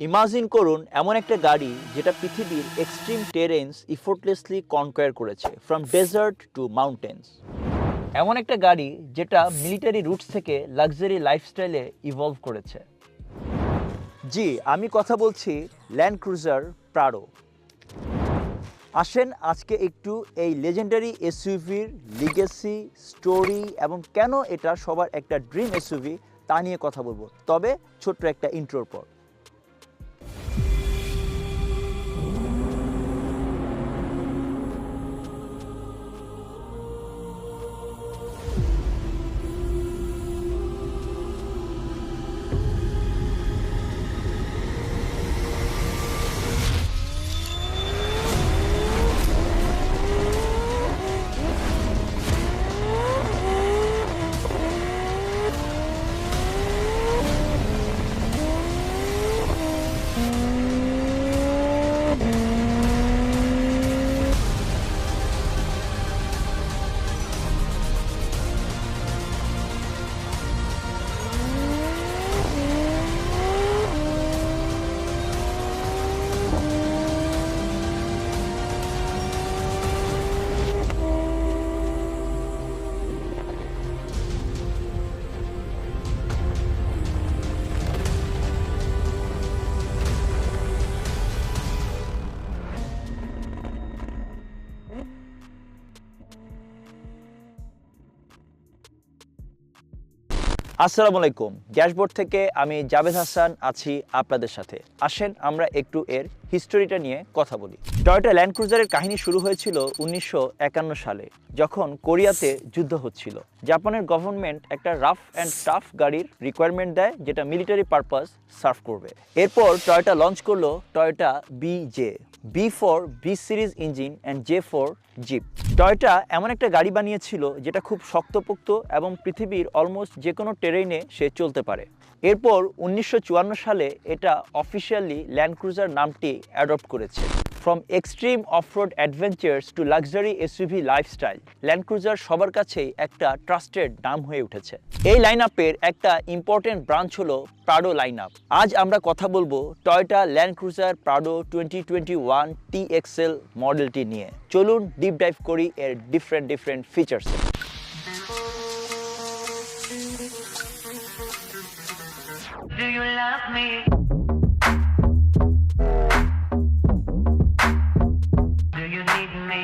Imagine করুন এমন একটা গাড়ি যেটা পৃথিবীর এক্সট্রিম টেরেন্স ইফোর্টলেসলি কনকোয়ার করেছে, ফ্রম ডেজার্ট টু মাউন্টেন্স। এমন একটা গাড়ি যেটা মিলিটারি রুটস থেকে লাক্সারি লাইফস্টাইলে ইভলভ করেছে। জি, আমি কথা বলছি ল্যান্ড ক্রুজার প্রাডো। আসেন আজকে একটু এই লেজেন্ডারি এসইউভির লিগেসি, স্টোরি এবং কেন এটা সবার একটা ড্রিম এসইউভি তা নিয়ে কথা বলবো, তবে ছোট্ট একটা ইন্ট্রোর পর। আসসালামু আলাইকুম, ড্যাশবোর্ড থেকে আমি জাভেদ হাসান আছি আপনাদের সাথে। আসেন আমরা একটু এর হিস্টোরিটা নিয়ে কথা বলি। টয়োটা ল্যান্ড ক্রুজারের কাহিনী শুরু হয়েছিল 1951 সালে, যখন কোরিয়াতে যুদ্ধ হচ্ছিল। জাপানের গভর্নমেন্ট একটা রাফ অ্যান্ড টাফ গাড়ির রিকোয়ারমেন্ট দেয় যেটা মিলিটারি পারপাস সার্ভ করবে। এরপর টয়োটা লঞ্চ করলো Toyota BJ, B4 B series engine and J4 jeep. Toyota এমন একটা গাড়ি বানিয়েছিল যেটা খুব শক্তপোক্ত এবং পৃথিবীর অলমোস্ট যে কোনো টেরেইনে সে চলতে পারে। এরপর 1954 সালে এটা অফিসিয়ালি ল্যান্ড ক্রুজার নামটি অ্যাডপ্ট করেছে। From extreme offroad adventures to luxury SUV lifestyle, Land Cruiser সবার কাছেই একটা ট্রাস্টেড নাম হয়ে উঠেছে। এই লাইন আপের একটা ইম্পর্টেন্ট ব্রাঞ্চ হলো প্রাডো লাইন আপ। আজ আমরা কথা বলবো Toyota Land Cruiser Prado 2021 TXL মডেলটি নিয়ে। চলুন ডিপ ডাইভ করি এর ডিফারেন্ট ফিচার্সে। Do you love me? Do you need me?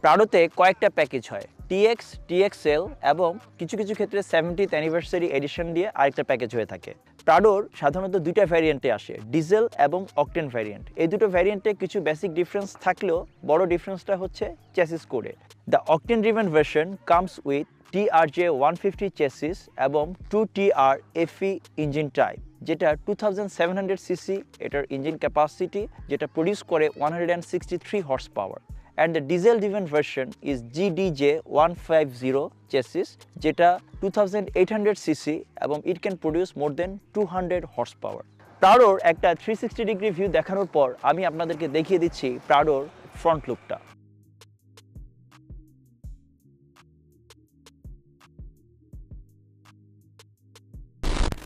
প্রাডোতে কয়েকটা প্যাকেজ হয়, TX, TXL এবং কিছু ক্ষেত্রে 70th অ্যানিভার্সারি এডিশন দিয়ে আরেকটা প্যাকেজ হয়ে থাকে। প্রাডোর সাধারণত দুইটা ভ্যারিয়েন্টে আসে, ডিজেল এবং অকটেন ভ্যারিয়েন্ট। এই দুটো ভ্যারিয়েন্টে কিছু বেসিক ডিফারেন্স থাকলেও বড় ডিফারেন্সটা হচ্ছে চেসিস কোডে। The octane driven version comes with TRJ 150 chassis এবং 2TR FE ইঞ্জিন টাইপ, যেটা 2700cc এটার ইঞ্জিন ক্যাপাসিটি, যেটা প্রডিউস করে 163 horse power. And the diesel-driven version is GDJ 150 chassis, যেটা 2800cc এবং it can produce more than 200 horsepower. প্রাডোর একটা 360 degree view দেখানোর পর আমি আপনাদেরকে দেখিয়ে দিচ্ছি প্রাডোর ফ্রন্ট লুকটা।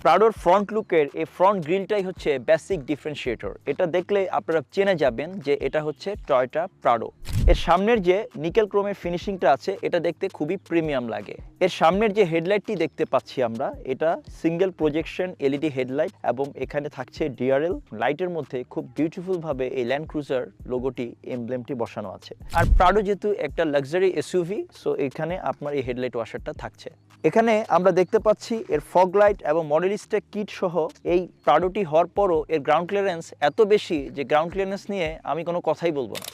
প্রাডোর ফ্রন্ট লুকের এই ফ্রন্ট গ্রিলটাই হচ্ছে বেসিক ডিফারেন্সিয়েটর। এটা দেখলে আপনারা চেনে যাবেন যে এটা হচ্ছে টয়োটা প্রাডো। এর সামনের যে নিকেল ক্রোমের ফিনিশিংটা আছে এটা দেখতে খুবই প্রিমিয়াম লাগে। এর সামনের যে হেডলাইটটি দেখতে পাচ্ছি আমরা, এটা সিঙ্গেল প্রজেকশন এলইডি হেডলাইট এবং এখানে থাকছে ডিআরএল লাইটের মধ্যে খুব বিউটিফুল ভাবে এই ল্যান্ড ক্রুজার লোগোটি, এমব্লেমটি বসানো আছে। আর প্রাডো যেহেতু একটা লাক্সারি এসইউভি, সো এখানে আপনার এই হেডলাইট ওয়াশারটা থাকছে। এখানে আমরা দেখতে পাচ্ছি এর ফগ লাইট এবং মডেলিস্টেক কিট সহ এই প্রাডোটি হওয়ার পরও এর গ্রাউন্ড ক্লিয়ারেন্স এত বেশি যে গ্রাউন্ড ক্লিয়ারেন্স নিয়ে আমি কোনো কথাই বলবো না।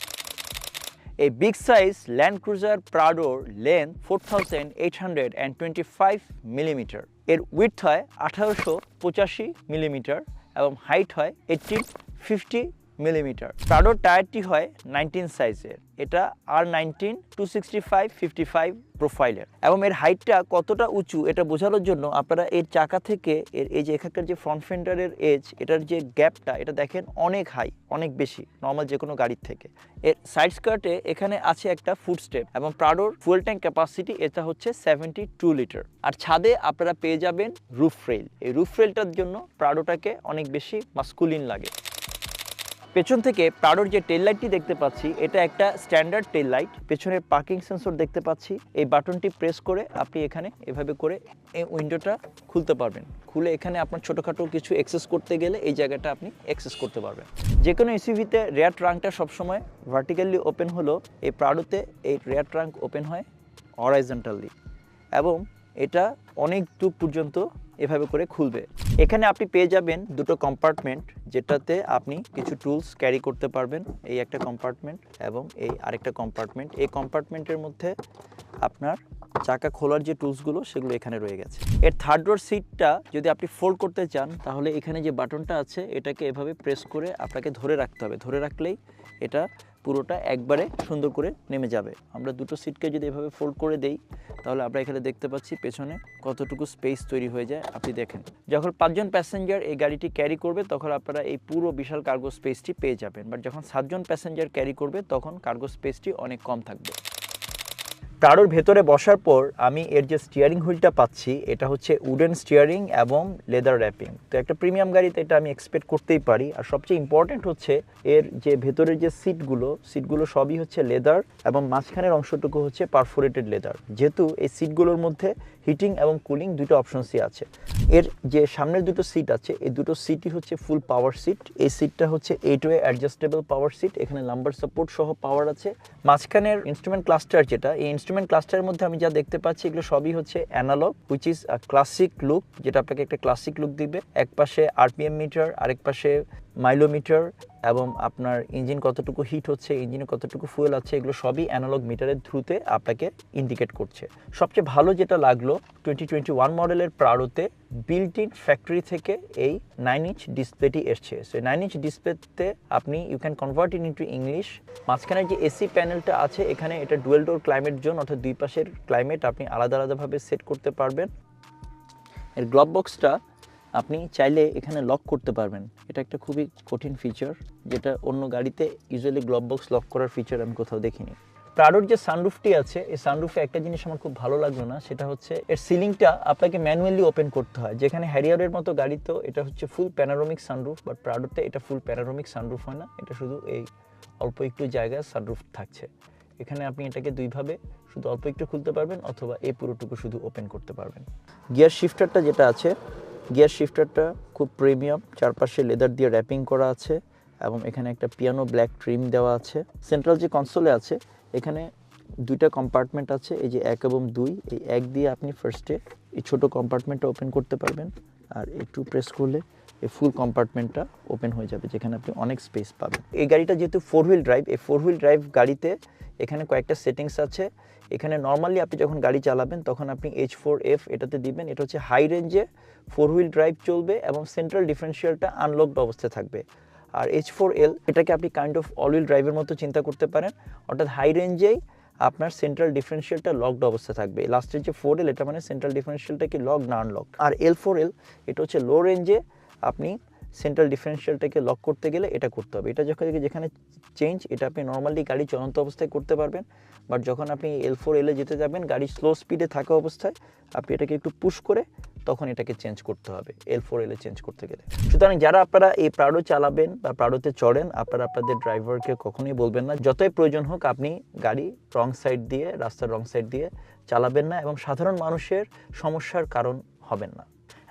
এই বিগ সাইজ ল্যান্ড ক্রুজার প্রাডোর লেন্থ 4825 মিলিমিটার, এর উইডথ হয় 1885 মিলিমিটার এবং হাইট হয় 1850 মিলিমিটার। প্রাডোর টায়ারটি হয় 19 সাইজের, এটা R19 265/55 প্রোফাইলের এবং এর হাইটটা কতটা উঁচু এটা বোঝানোর জন্য আপনারা এর চাকা থেকে এর এই যে এখানকার যে ফ্রন্ট ফেন্ডারের এজ, এটার যে গ্যাপটা এটা দেখেন অনেক হাই, অনেক বেশি নর্মাল যে কোনো গাড়ির থেকে। এর সাইড স্কার্টে এখানে আছে একটা ফুট স্টেপ এবং প্রাডোর ফুয়েল ট্যাঙ্ক ক্যাপাসিটি এটা হচ্ছে 72 লিটার। আর ছাদে আপনারা পেয়ে যাবেন রুফ রেল। এই রুফ রেলটার জন্য প্রাডোটাকে অনেক বেশি মাস্কুলিন লাগে। পেছন থেকে প্রাডোর যে টেল লাইটটি দেখতে পাচ্ছি এটা একটা স্ট্যান্ডার্ড টেল লাইট। পেছনের পার্কিং সেন্সর দেখতে পাচ্ছি। এই বাটনটি প্রেস করে আপনি এখানে এভাবে করে এই উইন্ডোটা খুলতে পারবেন। খুলে এখানে আপনার ছোটোখাটো কিছু অ্যাক্সেস করতে গেলে এই জায়গাটা আপনি অ্যাক্সেস করতে পারবেন। যে কোনো এসইউভিতে রেয়ার ট্রাঙ্কটা সবসময় ভার্টিক্যালি ওপেন হলেও এই প্রাডোতে এই রেয়ার ট্রাঙ্ক ওপেন হয় হরাইজন্টালি এবং এটা অনেক দূর পর্যন্ত এভাবে করে খুলবে। এখানে আপনি পেয়ে যাবেন দুটো কম্পার্টমেন্ট, যেটাতে আপনি কিছু টুলস ক্যারি করতে পারবেন। এই একটা কম্পার্টমেন্ট এবং এই আরেকটা কম্পার্টমেন্ট। এই কম্পার্টমেন্টের মধ্যে আপনার চাকা খোলার যে টুলসগুলো সেগুলো এখানে রয়ে গেছে। এর থার্ড রোর সিটটা যদি আপনি ফোল্ড করতে চান তাহলে এখানে যে বাটনটা আছে এটাকে এভাবে প্রেস করে আপনাকে ধরে রাখতে হবে। ধরে রাখলেই এটা পুরোটা একবারে সুন্দর করে নেমে যাবে। আমরা দুটো সিটকে যদি এভাবে ফোল্ড করে দেই তাহলে আমরা এখানে দেখতে পাচ্ছি পেছনে কতটুকু স্পেস তৈরি হয়ে যায়। আপনি দেখেন যখন 5 জন প্যাসেঞ্জার এই গাড়িটি ক্যারি করবে তখন আপনারা এই পুরো বিশাল কার্গো স্পেসটি পেয়ে যাবেন, বাট যখন 7 জন প্যাসেঞ্জার ক্যারি করবে তখন কার্গো স্পেসটি অনেক কম থাকবে। প্রাডোর ভেতরে বসার পর আমি এর যে স্টিয়ারিং হুইলটা পাচ্ছি এটা হচ্ছে উডেন স্টিয়ারিং এবং লেদার র্যাপিং। তো একটা প্রিমিয়াম গাড়িতে এটা আমি এক্সপেক্ট করতেই পারি। আর সবচেয়ে ইম্পর্টেন্ট হচ্ছে এর যে ভেতরের যে সিটগুলো সবই হচ্ছে লেদার এবং মাঝখানের অংশটুকু হচ্ছে পারফোরেটেড লেদার। যেহেতু এই সিটগুলোর মধ্যে হিটিং এবং কুলিং দুটো অপশনসই আছে। এর যে সামনের দুটো সিট আছে এই দুটো সিটই হচ্ছে ফুল পাওয়ার সিট। এই সিটটা হচ্ছে 8-ওয়ে অ্যাডজাস্টেবল পাওয়ার সিট, এখানে লাম্বার সাপোর্ট সহ পাওয়ার আছে। মাঝখানের ইনস্ট্রুমেন্ট ক্লাস্টার যেটা, এই ইনস্ট্রুমেন্ট ক্লাস্টারের মধ্যে আমি যা দেখতে পাচ্ছি এগুলো সবই হচ্ছে analogue, which is a classic look, যেটা আপনাকে একটা ক্লাসিক লুক দিবে। এক পাশে আরপিএম মিটার, আরেক পাশে মাইলোমিটার এবং আপনার ইঞ্জিন কতটুকু হিট হচ্ছে, ইঞ্জিনে কতটুকু ফুয়েল আছে, এগুলো সবই অ্যানালগ মিটারের থ্রুতে আপনাকে ইন্ডিকেট করছে। সবচেয়ে ভালো যেটা লাগলো 2021 মডেলের প্রাডোতে বিল্ট ইন ফ্যাক্টরি থেকে এই 9-ইঞ্চ ডিসপ্লেটি এসছে। সো 9-ইঞ্চ ডিসপ্লেতে আপনি you can convert in into English. মাঝখানে যে এসি প্যানেলটা আছে এখানে এটা ডুয়েল ডোর ক্লাইমেট জোন, অর্থাৎ দুই পাশের ক্লাইমেট আপনি আলাদা আলাদাভাবে সেট করতে পারবেন। এর গ্লোভ বক্সটা আপনি চাইলে এখানে লক করতে পারবেন। এটা একটা খুবই কঠিন ফিচার, যেটা অন্য গাড়িতে ইউজুয়ালি গ্লোভ বক্স লক করার ফিচার আমি কোথাও দেখিনি। প্রাডোর যে সানরুফটি আছে এই সানরুফে একটা জিনিস আমার খুব ভালো লাগলো না, সেটা হচ্ছে এর সিলিংটা আপনাকে ম্যানুয়ালি ওপেন করতে হয়। যেখানে হ্যারিয়ারের মতো গাড়িতেও এটা হচ্ছে ফুল প্যানোরামিক সানরুফ, বাট প্রাডোতে এটা ফুল প্যানোরামিক সানরুফ হয় না, এটা শুধু এই অল্প একটু জায়গায় সানরুফ থাকছে। এখানে আপনি এটাকে দুইভাবে শুধু অল্প একটু খুলতে পারবেন অথবা এই পুরোটুকু শুধু ওপেন করতে পারবেন। গিয়ার শিফটারটা যেটা আছে, গিয়ার শিফটারটা খুব প্রিমিয়াম, চারপাশে লেদার দিয়ে র্যাপিং করা আছে এবং এখানে একটা পিয়ানো ব্ল্যাক ট্রিম দেওয়া আছে। সেন্ট্রাল যে কনসোলে আছে এখানে দুইটা কম্পার্টমেন্ট আছে, এই যে 1 এবং 2, এই 1 দিয়ে আপনি ফার্স্টে এই ছোটো কম্পার্টমেন্টটা ওপেন করতে পারবেন আর একটু প্রেস করলে এই ফুল কম্পার্টমেন্টটা ওপেন হয়ে যাবে, যেখানে আপনি অনেক স্পেস পাবেন। এই গাড়িটা যেহেতু 4 হুইল ড্রাইভ, এই 4 হুইল ড্রাইভ গাড়িতে এখানে কয়েকটা সেটিংস আছে। এখানে নর্মালি আপনি যখন গাড়ি চালাবেন তখন আপনি H4F এটাতে দিবেন, এটা হচ্ছে হাই রেঞ্জে 4 হুইল ড্রাইভ চলবে এবং সেন্ট্রাল ডিফারেন্সিয়ালটা আনলকড অবস্থায় থাকবে। আর H4L এটাকে আপনি কাইন্ড অফ অল হুইল ড্রাইভের মতো চিন্তা করতে পারেন, অর্থাৎ হাই রেঞ্জেই আপনার সেন্ট্রাল ডিফারেন্সিয়ালটা লকড অবস্থায় থাকবে। লাস্টের যে 4L এটা মানে সেন্ট্রাল ডিফারেন্সিয়ালটা কি লক না আনলক। আর L4L এটা হচ্ছে লো রেঞ্জে আপনি সেন্ট্রাল ডিফারেন্সিয়ালটাকে লক করতে গেলে এটা করতে হবে। এটা যেখানে চেঞ্জ, এটা আপনি নর্মালি গাড়ি চলন্ত অবস্থায় করতে পারবেন, বাট যখন আপনি L4L যেতে যাবেন গাড়ি স্লো স্পিডে থাকা অবস্থায় আপনি এটাকে একটু পুশ করে তখন এটাকে চেঞ্জ করতে হবে L4L চেঞ্জ করতে গেলে। সুতরাং যারা আপনারা এই প্রাডো চালাবেন বা প্রাডোতে চড়েন আপনারা আপনাদের ড্রাইভারকে কখনোই বলবেন না যতই প্রয়োজন হোক আপনি গাড়ি রং সাইড দিয়ে, রাস্তার রং সাইড দিয়ে চালাবেন না এবং সাধারণ মানুষের সমস্যার কারণ হবেন না।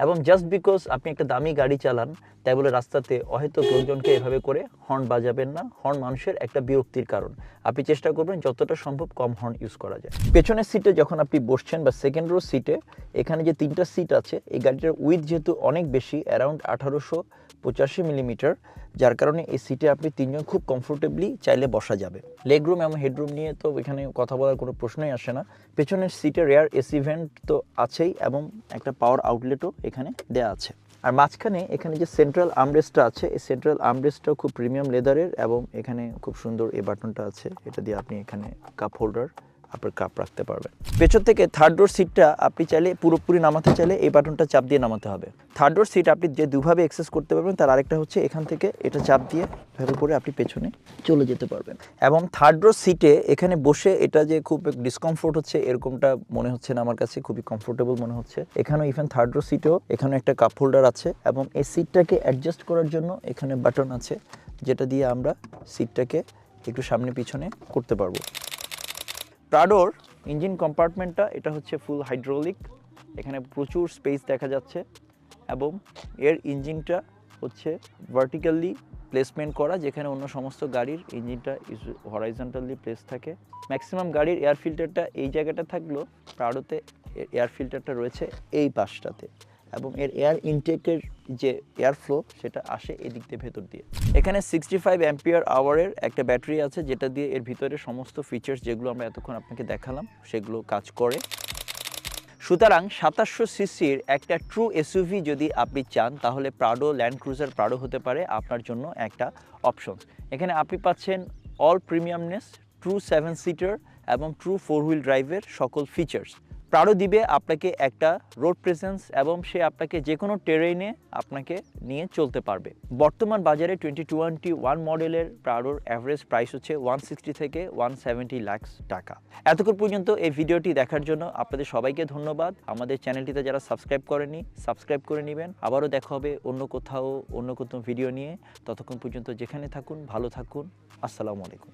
এবং জাস্ট বিকজ আপনি একটা দামি গাড়ি চালান তাই বলে রাস্তাতে অহেতুক লোকজনকে এভাবে করে হর্ন বাজাবেন না। হর্ন মানুষের একটা বিরক্তির কারণ। আপনি চেষ্টা করবেন যতটা সম্ভব কম হর্ন ইউজ করা যায়। পেছনের সিটে যখন আপনি বসছেন বা সেকেন্ড রো সিটে এখানে যে 3টা সিট আছে এই গাড়িটার উইথ যেহেতু অনেক বেশি, অ্যারাউন্ড 1885 মিলিমিটার, যার কারণে এই সিটে আপনি 3 জন খুব কমফোর্টেবলি চাইলে বসা যাবে। লেগ রুম এবং হেডরুম নিয়ে তো এখানে কথা বলার কোনো প্রশ্নই আসে না। পেছনের সিটে রেয়ার এসি ভেন্ট তো আছেই এবং একটা পাওয়ার আউটলেটও এখানে দেওয়া আছে। আর মাঝখানে এখানে যে সেন্ট্রাল আর্মরেস্টটা আছে, এই সেন্ট্রাল আর্মরেস্টটাও খুব প্রিমিয়াম লেদারের এবং এখানে খুব সুন্দর এই বাটনটা আছে, এটা দিয়ে আপনি এখানে কাপ হোল্ডার আপনার কাপ রাখতে পারবেন। পেছন থেকে থার্ড ডোর সিটটা আপনি চাইলে পুরোপুরি নামাতে চাইলে এই বাটনটা চাপ দিয়ে নামাতে হবে। থার্ড ডোর সিট আপনি যে দুভাবে অ্যাক্সেস করতে পারবেন, তার আরেকটা হচ্ছে এখান থেকে এটা চাপ দিয়ে ভাবে করে আপনি পেছনে চলে যেতে পারবেন। এবং থার্ড ডোর সিটে এখানে বসে এটা যে খুব ডিসকমফোর্ট হচ্ছে এরকমটা মনে হচ্ছে না, আমার কাছে খুবই কমফোর্টেবল মনে হচ্ছে। এখানেও ইভেন থার্ড ডোর সিটেও এখানে একটা কাপ হোল্ডার আছে এবং এই সিটটাকে অ্যাডজাস্ট করার জন্য এখানে বাটন আছে, যেটা দিয়ে আমরা সিটটাকে একটু সামনে পিছনে করতে পারবো। প্রাডোর ইঞ্জিন কম্পার্টমেন্টটা এটা হচ্ছে ফুল হাইড্রোলিক, এখানে প্রচুর স্পেস দেখা যাচ্ছে এবং এর ইঞ্জিনটা হচ্ছে ভার্টিক্যালি প্লেসমেন্ট করা, যেখানে অন্য সমস্ত গাড়ির ইঞ্জিনটা হরাইজন্টালি প্লেস থাকে। ম্যাক্সিমাম গাড়ির এয়ার ফিল্টারটা এই জায়গাটা থাকলেও প্রাডোতে এয়ার ফিল্টারটা রয়েছে এই পাশটাতে এবং এর এয়ার ইনটেকের যে এয়ার ফ্লো সেটা আসে এদিক দিয়ে ভেতর দিয়ে। এখানে 65 অ্যাম্পিয়ার আওয়ারের একটা ব্যাটারি আছে, যেটা দিয়ে এর ভিতরে সমস্ত ফিচার্স যেগুলো আমরা এতক্ষণ আপনাকে দেখালাম সেগুলো কাজ করে। সুতরাং 2700 সিসির একটা ট্রু এসইউভি যদি আপনি চান, তাহলে প্রাডো ল্যান্ড ক্রুজার প্রাডো হতে পারে আপনার জন্য একটা অপশন। এখানে আপনি পাচ্ছেন অল প্রিমিয়ামনেস, ট্রু 7 সিটার এবং ট্রু 4 হুইল ড্রাইভের সকল ফিচার্স। প্রাডো দিবে আপনাকে একটা রোড প্রেজেন্স এবং সে আপনাকে যে কোনো টেরেইনে আপনাকে নিয়ে চলতে পারবে। বর্তমান বাজারে 2021 মডেলের প্রাডোর অ্যাভারেজ প্রাইস হচ্ছে 160 থেকে 170 লাখ টাকা। এতক্ষণ পর্যন্ত এই ভিডিওটি দেখার জন্য আপনাদের সবাইকে ধন্যবাদ। আমাদের চ্যানেলটিতে যারা সাবস্ক্রাইব করেনি সাবস্ক্রাইব করে নেবেন। আবারও দেখা হবে অন্য কোথাও অন্য কোনো ভিডিও নিয়ে। ততক্ষণ পর্যন্ত যেখানে থাকুন ভালো থাকুন। আসসালামু আলাইকুম।